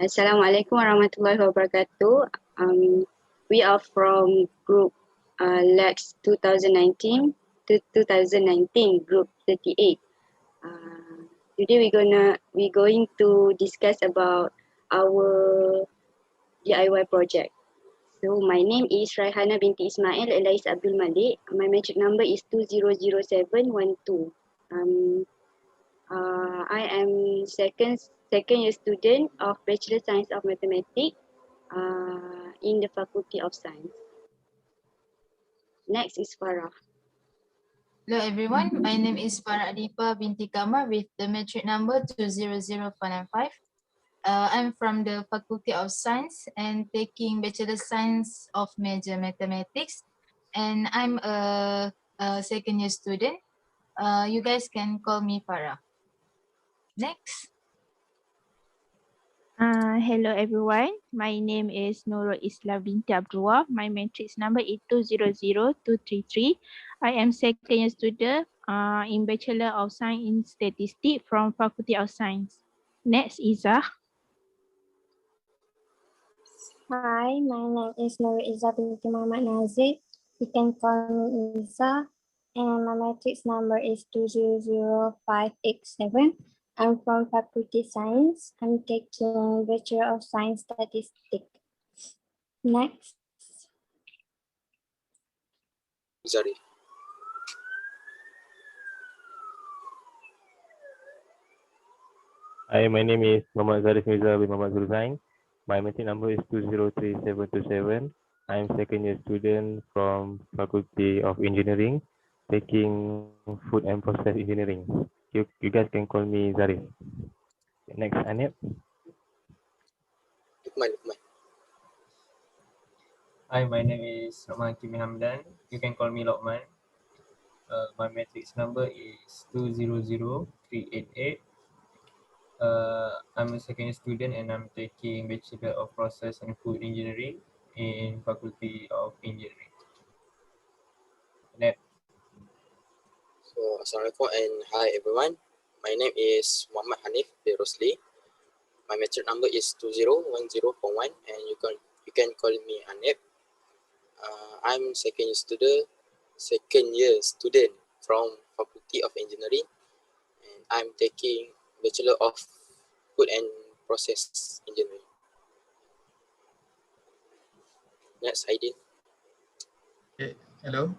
Assalamualaikum warahmatullahi wabarakatuh. We are from group LEX 2019 to 2019, group 38. Today we going to discuss about our DIY project. So my name is Raihana binti Ismail Elais Abdul Malik. My metric number is 200712. I am second year student of Bachelor Science of Mathematics in the Faculty of Science. Next is Farah. Hello everyone, my name is Farah Adipa binti Kamar with the metric number 200495. I'm from the Faculty of Science and taking Bachelor Science of Major Mathematics, and I'm a second year student. You guys can call me Farah. Next. Hello everyone, my name is Nurul Islam binti Abdullah. My matrix number is 200233. I am second year student in Bachelor of Science in Statistics from Faculty of Science. Next, Izzah. Hi, my name is Nurul Izzah binti Muhammad Nazir. You can call me Izzah, and my matrix number is 200587. I'm from Faculty Science. I'm taking Bachelor of Science Statistics. Next. Sorry. Hi, my name is Muhammad Zarif Mirza bin Muhammad Zulzain. My metric number is 203727. I am second year student from Faculty of Engineering, taking Food and Process Engineering. You guys can call me Zarif. Next, Anip. Lukman. Hi, my name is Rahman Kimi Hamdan. You can call me Lokman. My matrix number is 200388. I'm a second year student and I'm taking Bachelor of Process and Food Engineering in Faculty of Engineering. Next. So, Assalamualaikum and hi everyone. My name is Muhammad Hanif bin Rosli. My metric number is 201041 and you can call me Anip. I'm second year student from Faculty of Engineering, and I'm taking Bachelor of Food and Process Engineering. Next, Aidin. Okay, hello.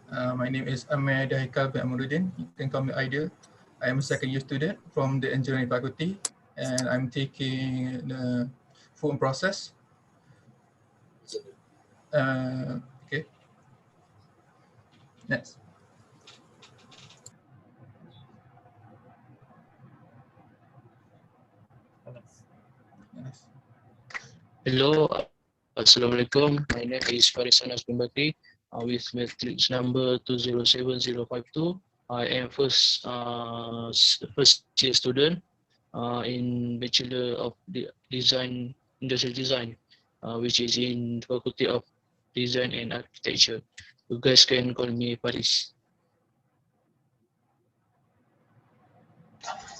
My name is Ahmed Haikal bin Amaluddin. You can call me Aidil. I am a second year student from the Engineering Faculty, and I'm taking the Food and Process. Okay. Next. Hello, Assalamualaikum. My name is Faris Anas bin Bakri with matrix number 207052. I am first year student in Bachelor of Design, Industrial Design, which is in Faculty of Design and Architecture. You guys can call me Faris.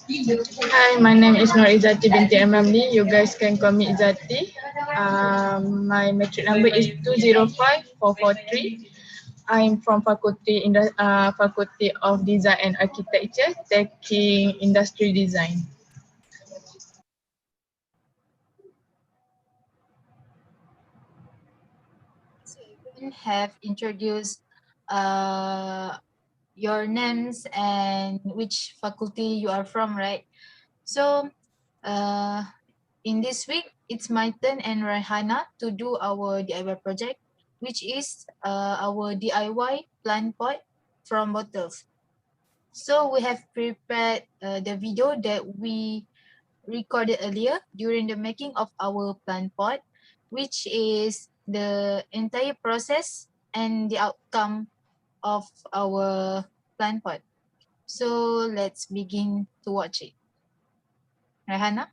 Hi, my name is Nur Izzati binti Ramli. You guys can call me Izzati. My metric number is 205443. I'm from Faculty of Design and Architecture, taking Industrial Design. So everyone have introduced your names and which faculty you are from, right? So in this week, it's my turn and Raihana to do our DIY project, which is our DIY plant pot from bottles. So we have prepared the video that we recorded earlier during the making of our plant pot, which is the entire process and the outcome of our plant pot. So let's begin to watch it. Raihana?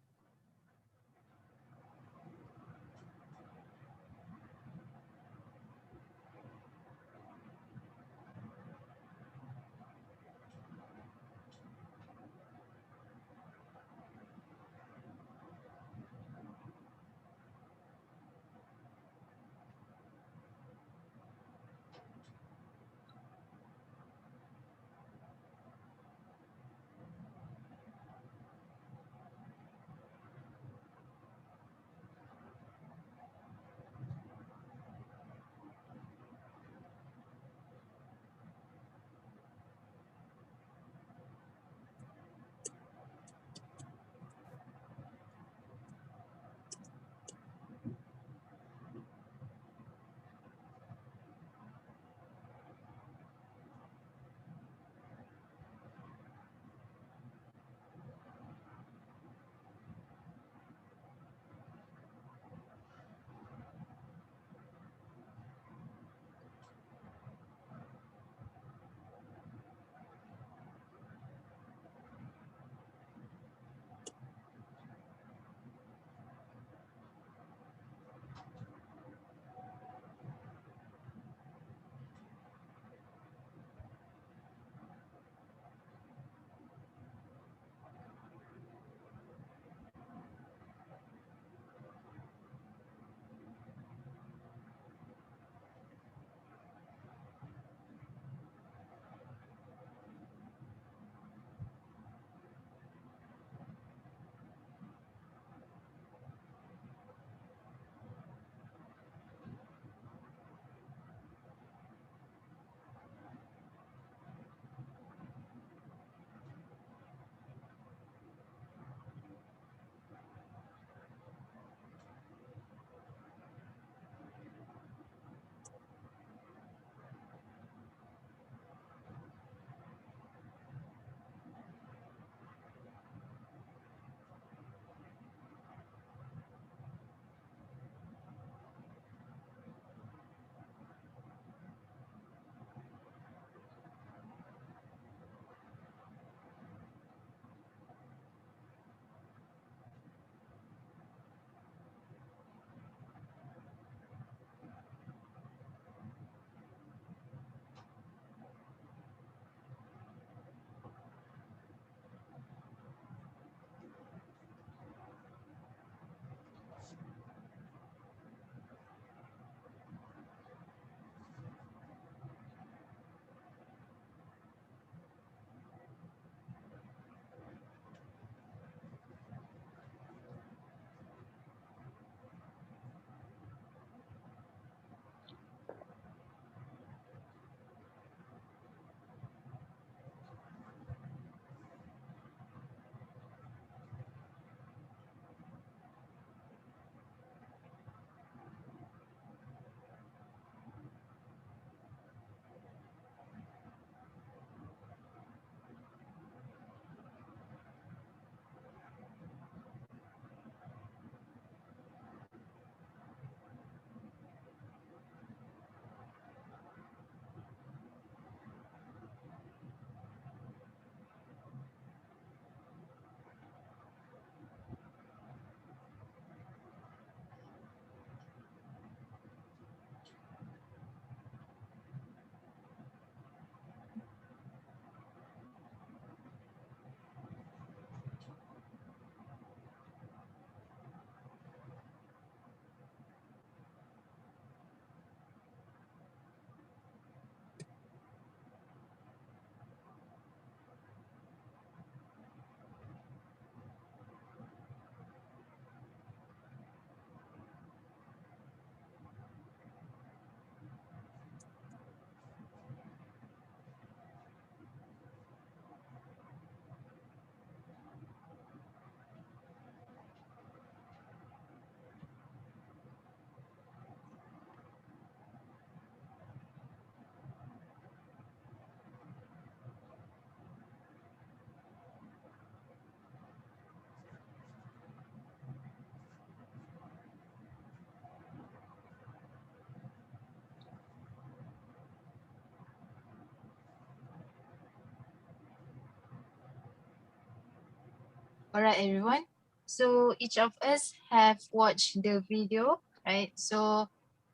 Alright, everyone. So each of us have watched the video, right? So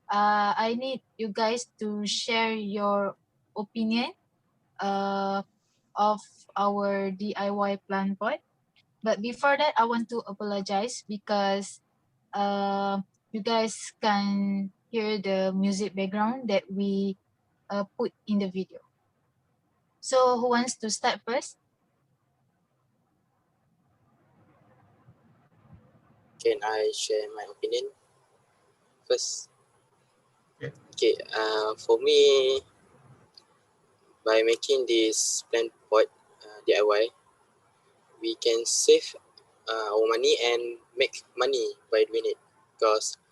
I need you guys to share your opinion of our DIY plant pot. But before that, I want to apologize because you guys can hear the music background that we put in the video. So who wants to start first? Can I share my opinion first? Yeah. Okay, for me, by making this plant pot DIY, we can save our money and make money by doing it. Because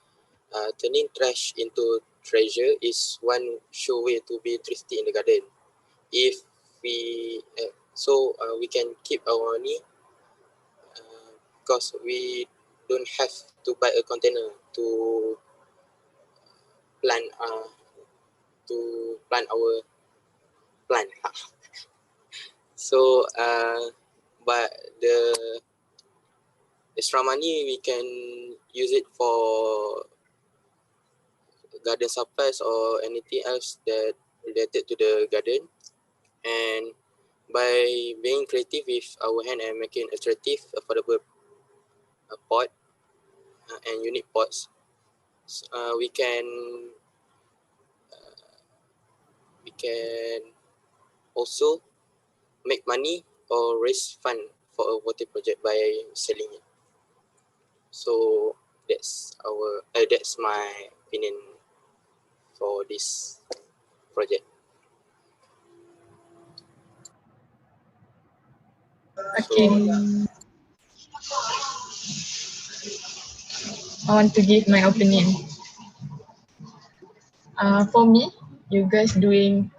turning trash into treasure is one sure way to be thrifty in the garden. If we we can keep our money because we don't have to buy a container to plant our plant. So but the extra money we can use it for garden supplies or anything else that related to the garden. And by being creative with our hand and making attractive, affordable pot and unique pots, we can also make money or raise fund for a water project by selling it. So that's my opinion for this project. Okay. I want to give my opinion. For me, you guys doing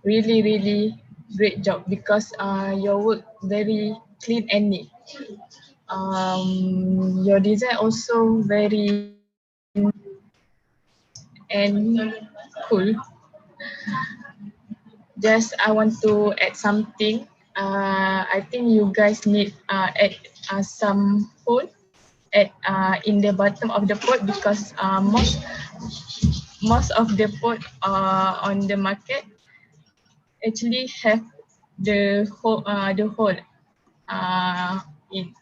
really great job because your work very clean and neat. Your design also very and cool. Just I want to add something. I think you guys need add some hole at in the bottom of the pot because most of the pot on the market actually have the hole in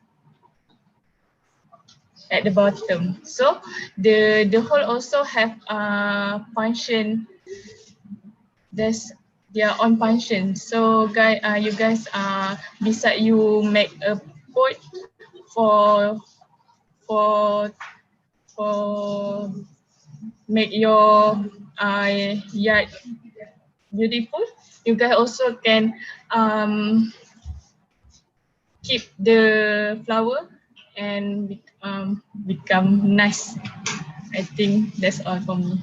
at the bottom. So the hole also have function. There's their own function. So you guys beside you make a pot for for for make your yard beautiful. You guys also can keep the flower and become nice. I think that's all for me.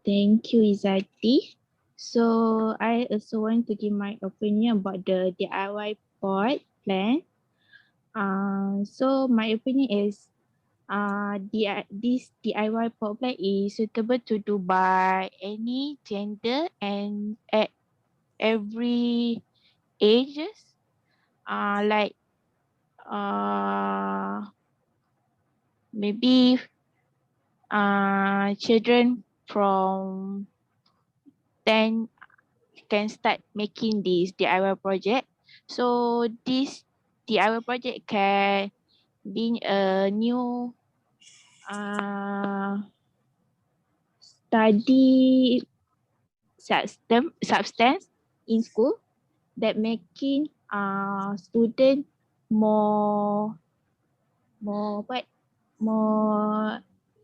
Thank you, Izati. So I also want to give my opinion about the DIY pot plan. So my opinion is this DIY pot plan is suitable to do by any gender and at every ages. Like maybe children from 10 can start making this DIY project. So this DIY project can be a new study substance in school that making student more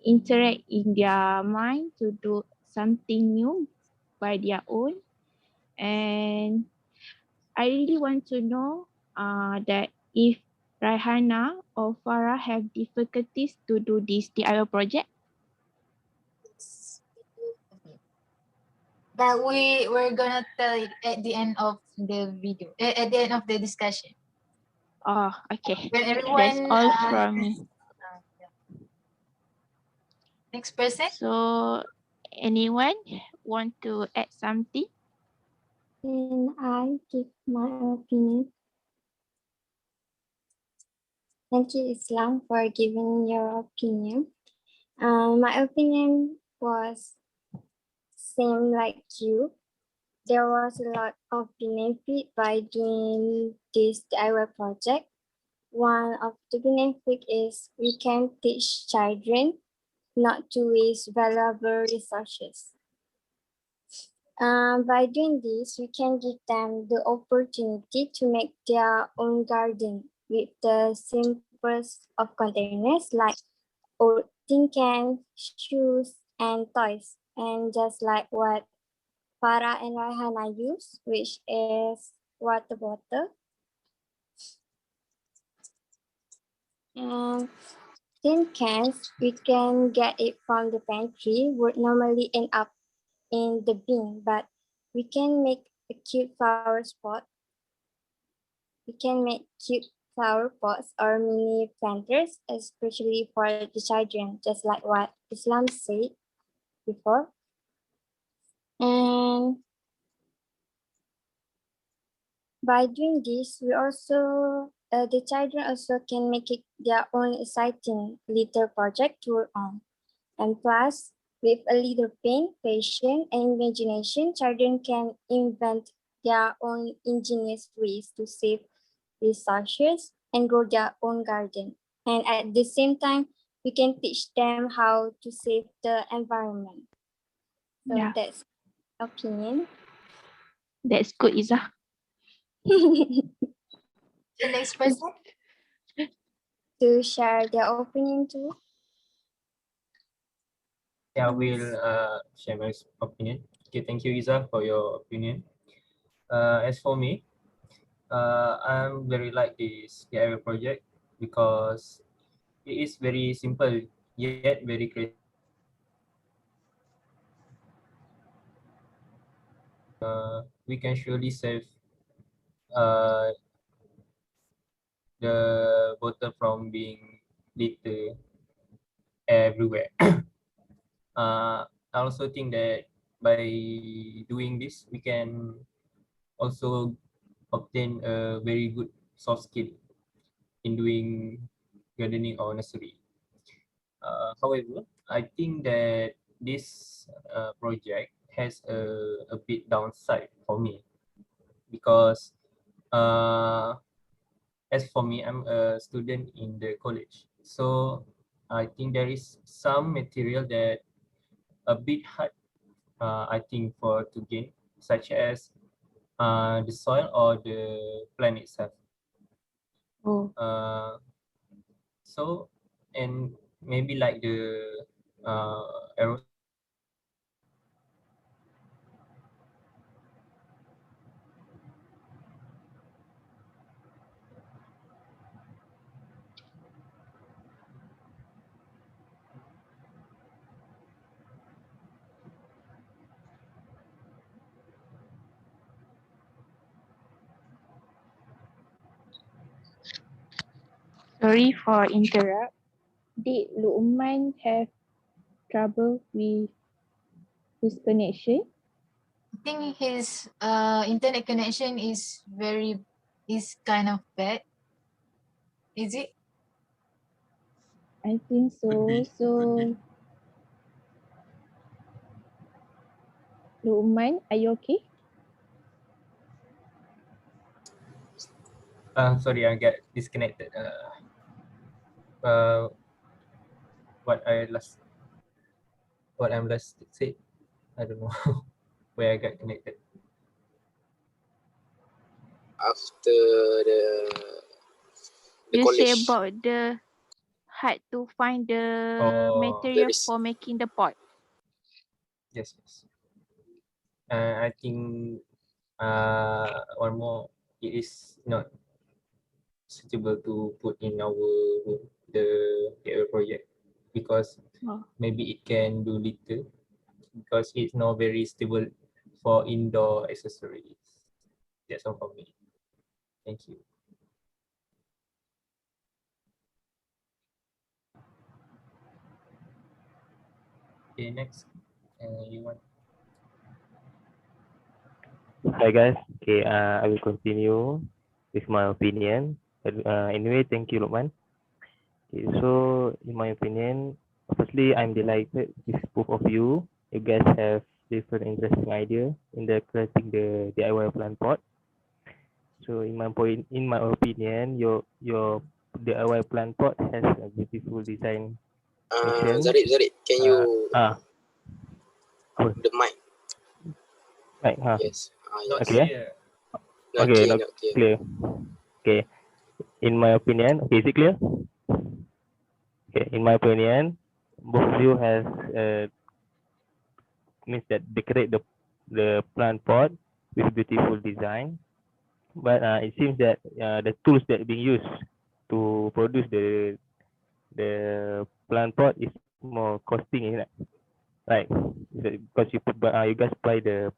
interact in their mind to do something new by their own. And I really want to know that if Raihana or Farah have difficulties to do this DIY project. But we're gonna tell it at the end of the video, at the end of the discussion. Oh, okay. When everyone, That's all from me. Yeah. Next person. So anyone want to add something? Can I give my opinion? Thank you, Islam, for giving your opinion. My opinion was same like you. There was a lot of benefit by doing this DIY project. One of the benefit is we can teach children not to waste valuable resources. By doing this, we can give them the opportunity to make their own garden with the simplest of containers like old tin cans, shoes, and toys. And just like what Farah and Raihana use, which is water bottle. And tin cans, we can get it from the pantry, would normally end up in the bin, but we can make a cute flower spot. We can make cute flower pots or mini planters, especially for the children, just like what Islam said before. And by doing this, we also the children also can make it their own exciting little project to work on. And plus, with a little pain, patience, and imagination, children can invent their own ingenious ways to save resources and grow their own garden. And at the same time, we can teach them how to save the environment. So Yeah, that's opinion. that's good, Izzah. The next person. To share their opinion too. Yeah, I will share my opinion. Okay, thank you, Izzah, for your opinion. As for me, I'm very like this DIY project because it is very simple yet very creative. We can surely save the bottle from being litter everywhere. I also think that by doing this, we can also obtain a very good soft skill in doing gardening or nursery. However, I think that this project has a bit downside for me because as for me, I'm a student in the college. So I think there is some material that a bit hard, I think, for to gain, such as the soil or the plant itself. Oh, So, and maybe like the aerosol. sorry for interrupt. Did Luqman have trouble with his connection? I think his internet connection is kind of bad. Is it? I think so. So, Luqman, are you okay? Sorry, I got disconnected. What I'm last said, I don't know where I got connected. After the You say college, about the hard to find the Oh, material there is for making the pot. yes. I think one more, it is not suitable to put in our room, the project, because Oh. maybe it can do little because it's not very stable for indoor accessories. That's all for me. Thank you. Okay, next. You want? Hi guys. Okay, I will continue with my opinion. Anyway, thank you, Lukman. Okay, so in my opinion, firstly, I'm delighted with both of you. You guys have different interesting idea in the creating the DIY plant pot. So in my opinion, your DIY plant pot has a beautiful design section. Zarif, can you Apa? the mic? Right, Yes. Not Okay. clear. Not Okay, clear, not not clear. clear. Okay. In my opinion, okay, is it clear? Okay, in my opinion, both of you has means that decorate the plant pot with beautiful design, but it seems that the tools that being used to produce the plant pot is more costing, isn't it? Right? Because you guys buy the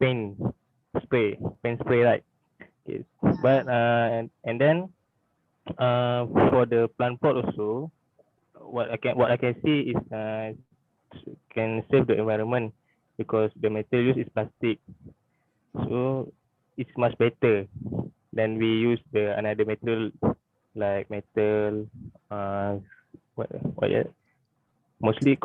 paint spray, right? Okay. But and then for the plant pot also, what I can see is can save the environment because the material used is plastic, so it's much better than we use the another material like metal, what yet? Mostly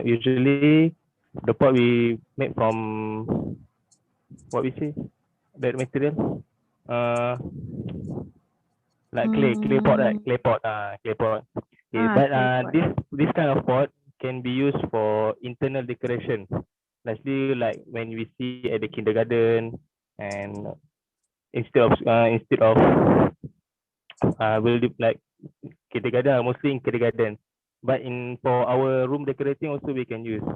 usually the pot we made from what we say that material like clay pot, right? Clay pot. Okay, but this kind of pot can be used for internal decoration, especially like when we see at the kindergarten, and instead of will do like kindergarten, mostly in kindergarten, but in for our room decorating also we can use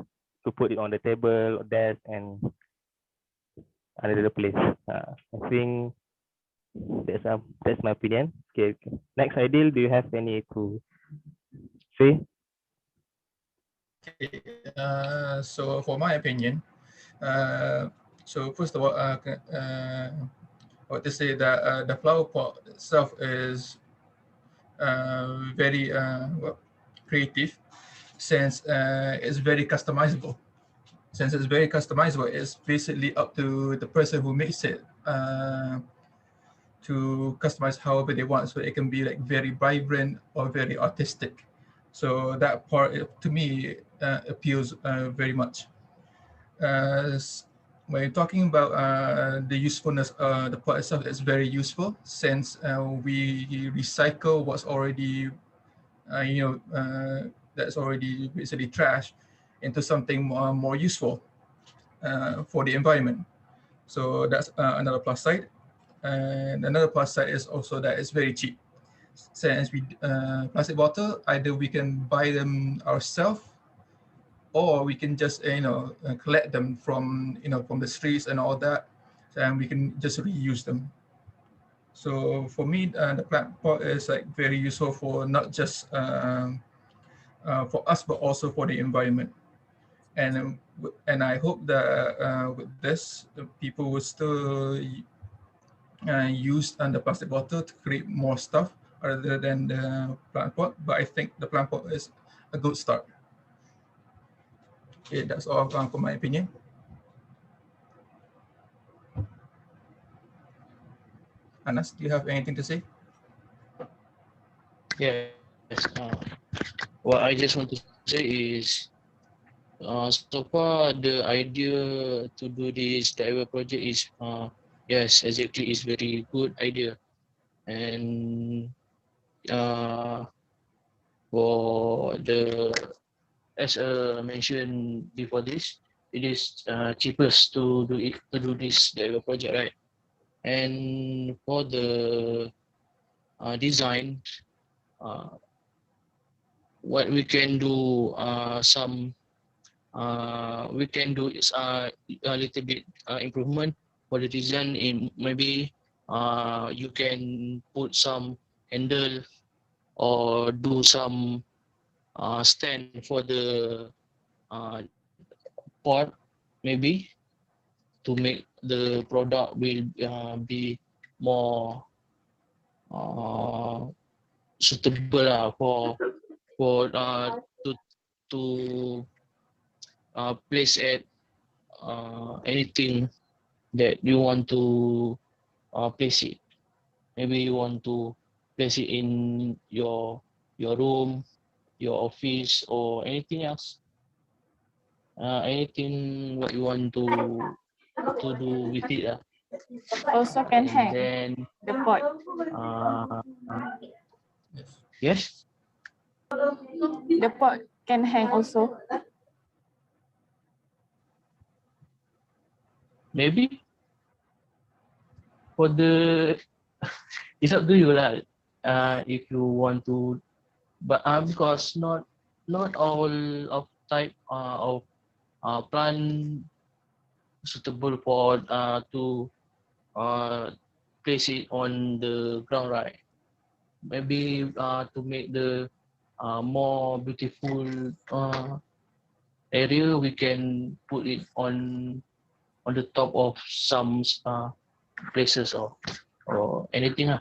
to put it on the table, desk, and another place. I think that's my opinion. Okay, next, Aidil, do you have any to say? Okay, so for my opinion, so first of all, I want to say that the flower pot itself is very creative, since it's very customizable. Since it's very customizable, it's basically up to the person who makes it to customize however they want. So it can be like very vibrant or very artistic. So that part to me appeals very much. When you're talking about the usefulness, the pot itself is very useful, since we recycle what's already, that's already basically trash into something more useful for the environment. So that's another plus side. And another plus side is also that it's very cheap. Since we plastic bottle, either we can buy them ourselves, or we can just collect them from from the streets and all that, and we can just reuse them. So for me, the plant pot is like very useful for not just for us, but also for the environment. And I hope that with this, people will still use the plastic bottle to create more stuff other than the plant pot. But I think the plant pot is a good start. Okay, that's all for my opinion. Anas, do you have anything to say? Yes. What I just want to say is, so far the idea to do this DIY project is, yes, exactly, is very good idea, and for the, as mentioned before this, it is cheapest to do this DIY project, right? And for the design, what we can do, we can do is a little bit improvement for the design. In maybe you can put some handle or do some stand for the pot, maybe, to make the product will be more suitable for to place at anything that you want to place it. Maybe you want to place it in your room, your office, or anything else. Anything what you want to do with it. Also can And hang then the pot. uh, Yes. yes, The pot can hang also. maybe for the it's up to you lah. If you want to, but because not all of type of plant suitable for to place it on the ground, right? Maybe to make the more beautiful area, we can put it on the top of some places or anything.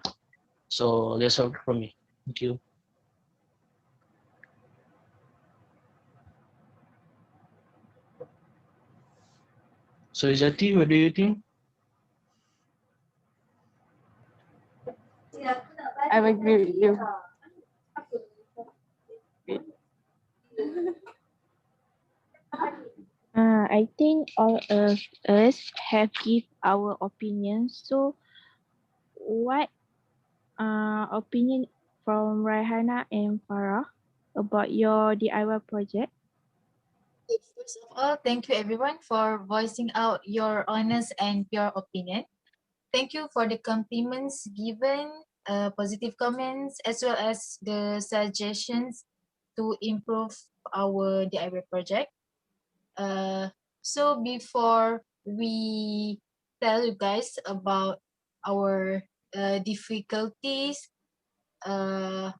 So that's all from me. Thank you. So Izati, what do you think? I agree with you. I think all of us have give our opinions. So, what opinion from Raihana and Farah about your DIY project? First of all, thank you everyone for voicing out your honest and pure opinion. Thank you for the compliments given, positive comments, as well as the suggestions to improve our DIY project. So before we tell you guys about our difficulties, uh,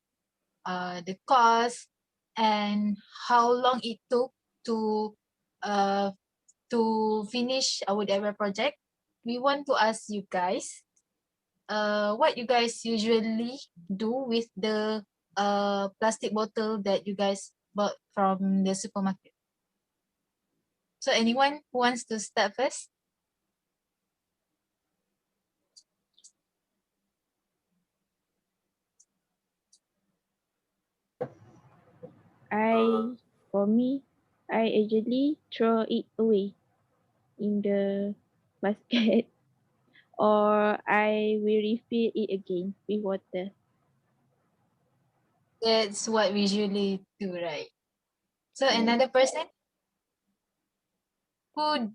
the cost, and how long it took to uh, finish our DIY project, we want to ask you guys what you guys usually do with the plastic bottle that you guys bought from the supermarket. So anyone who wants to start first? For me, I usually throw it away in the basket or I will refill it again with water. That's what we usually do, right? So another person who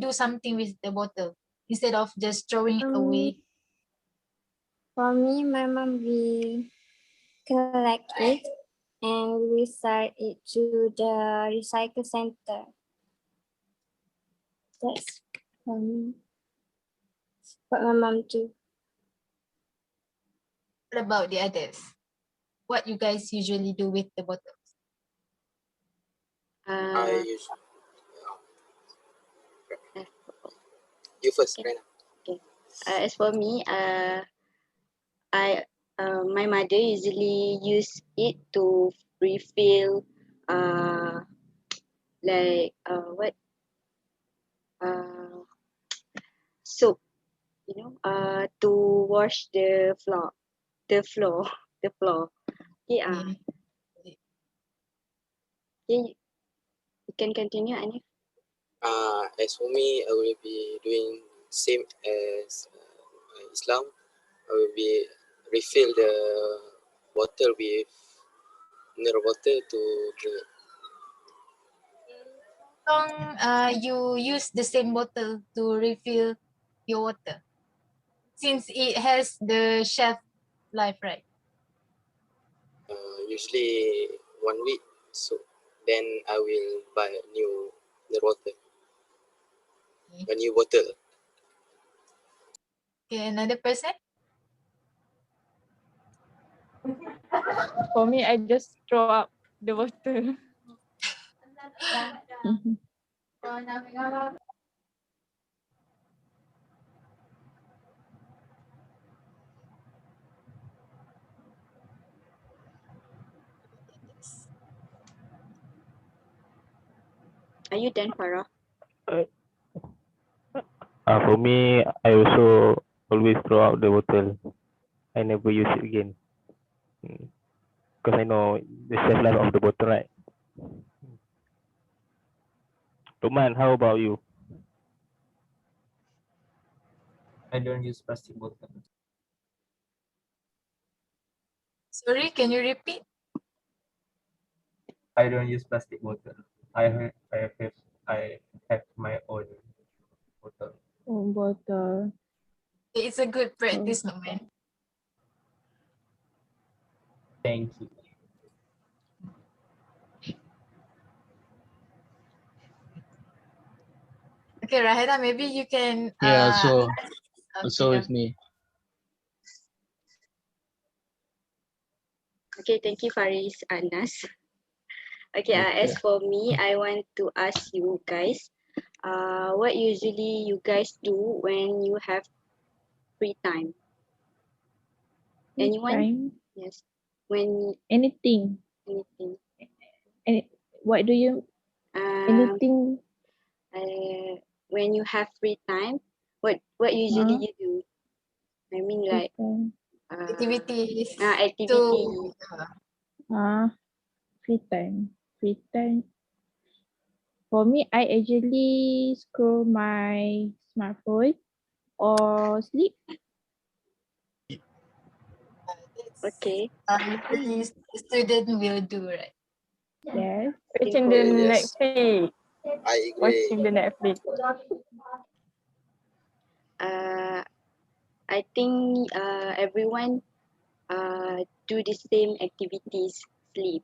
do something with the bottle instead of just throwing it away. For me, my mom will collect it and we sell it to the recycle center. That's for me. What my mom do. What about the others? What you guys usually do with the bottles? I usually you first, Okay. Rena. As for me, my mother usually use it to refill like what soap, to wash the floor, the floor, the floor. Okay, okay, you can continue, Anif. As for me, I will be doing same as Islam. I will be refill the bottle with mineral water to drink it. How long you use the same bottle to refill your water? Since it has the shelf life, right? Usually 1 week. So then I will buy a new mineral water, a new bottle. Okay, another person? For me, I just throw up the bottle. Are you done, Farah? For me, I also always throw out the bottle. I never use it again. Because I know the shelf life of the bottle, right? Lukman, how about you? I don't use plastic bottle. Sorry, can you repeat? I don't use plastic bottle. I have my own bottle. Oh, bottle. It's a good practice, no man. Thank you. Okay, Rahena, maybe you can. Yeah, so Okay, with me. Okay, thank you, Faris, Anas. Okay, Okay. as for me, I want to ask you guys, what usually you guys do when you have free time? Free Anyone? time, Yes. When anything. anything. What do you, anything? When you have free time, what usually you do? I mean, Free like time. activities activity. to Free time. Free time. For me, I actually scroll my smartphone or sleep. Okay. usually student will do, right? Yes. Watching the Yes, Netflix. I agree. Watching the Netflix. I think everyone do the same activities, sleep.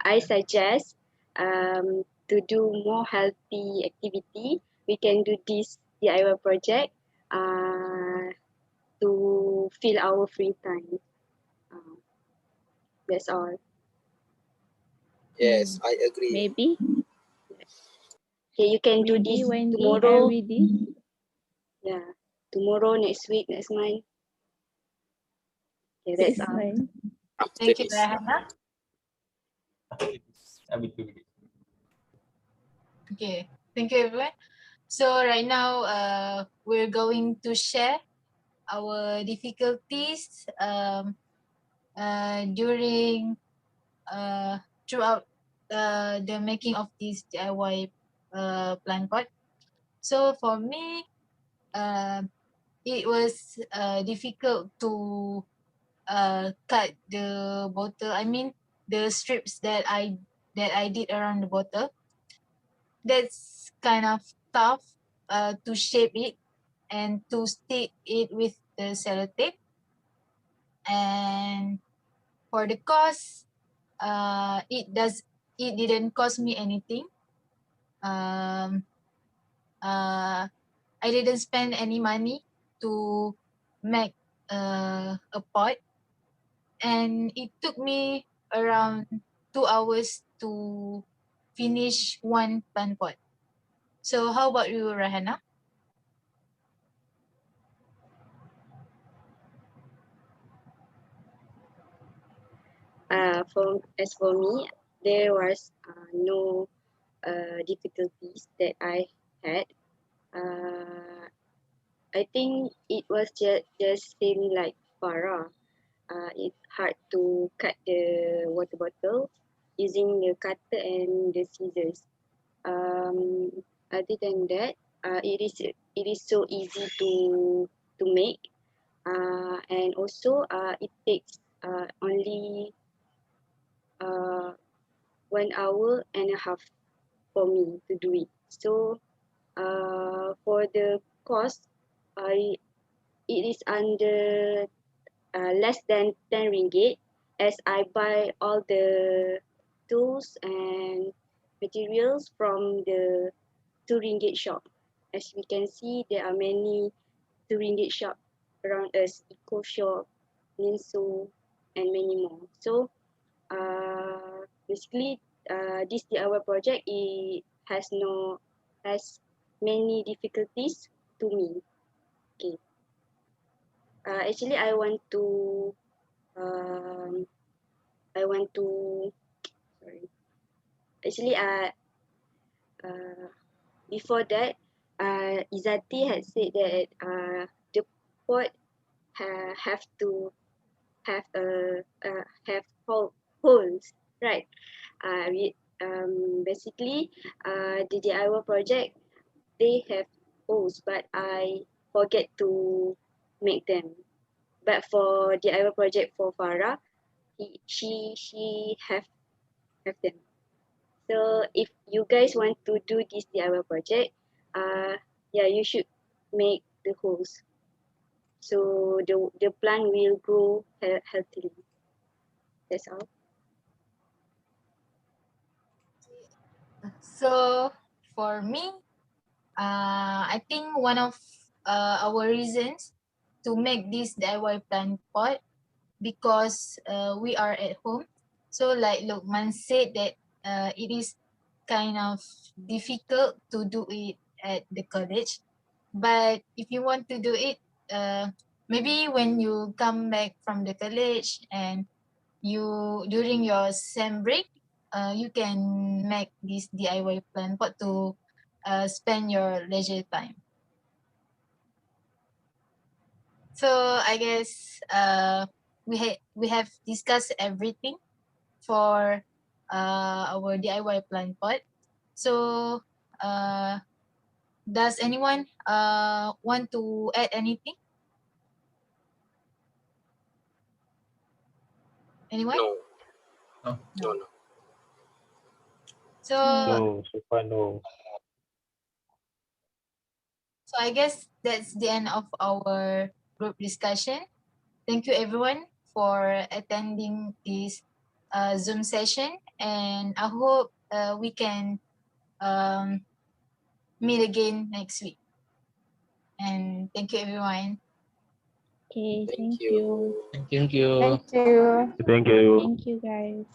I suggest to do more healthy activity. We can do this DIY project to fill our free time. That's all. Yes, I agree. Maybe. Okay, you can do Maybe this one day tomorrow. I'll read this. Yeah, tomorrow, next week, next month. Okay, that's It's all. fine. After Thank you, this, Rahena. I will do it. Okay, thank you, everyone. So right now, we're going to share our difficulties during throughout the making of this DIY plant pot. So for me, it was difficult to cut the bottle. I mean, the strips that I did around the bottle. That's kind of tough to shape it and to stick it with the sellotape. And for the cost, it didn't cost me anything. I didn't spend any money to make a pot, and it took me around 2 hours to finish one plant pot. So how about you, Rahana? As for me, there was no difficulties that I had. I think it was just same like Farah. It's hard to cut the water bottle using the cutter and the scissors. Um, Other than that, it is so easy to make, and also it takes only 1 hour and a half for me to do it. So for the cost, it is under less than 10 ringgit, as I buy all the tools and materials from the 2 ringgit shop. As we can see, there are many 2 ringgit shop around us, Eco Shop, Ninso, and many more. So basically, this DIY project has many difficulties to me. Okay. Actually, um, I want to sorry. Actually, uh, before that, Izati had said that the pot have to have have holes, right? Basically, the DIY project, they have holes, but I forget to make them. But for DIY project for Farah, she have them. So if you guys want to do this DIY project, yeah, you should make the holes so the plant will grow healthily. That's all. So for me, I think one of our reasons to make this DIY plant pot because we are at home. So like Luqman said that it is kind of difficult to do it at the college. But if you want to do it, maybe when you come back from the college and you during your sem break, you can make this DIY plant pot to spend your leisure time. So I guess we have discussed everything for our DIY plant pot. So does anyone want to add anything? Anyone? No. No. No, no. So No, so far no. so I guess that's the end of our group discussion. Thank you everyone for attending this Zoom session, and I hope we can meet again next week. And thank you everyone. Okay, Thank thank you. you. Thank you. Thank you. Thank you. Thank you guys.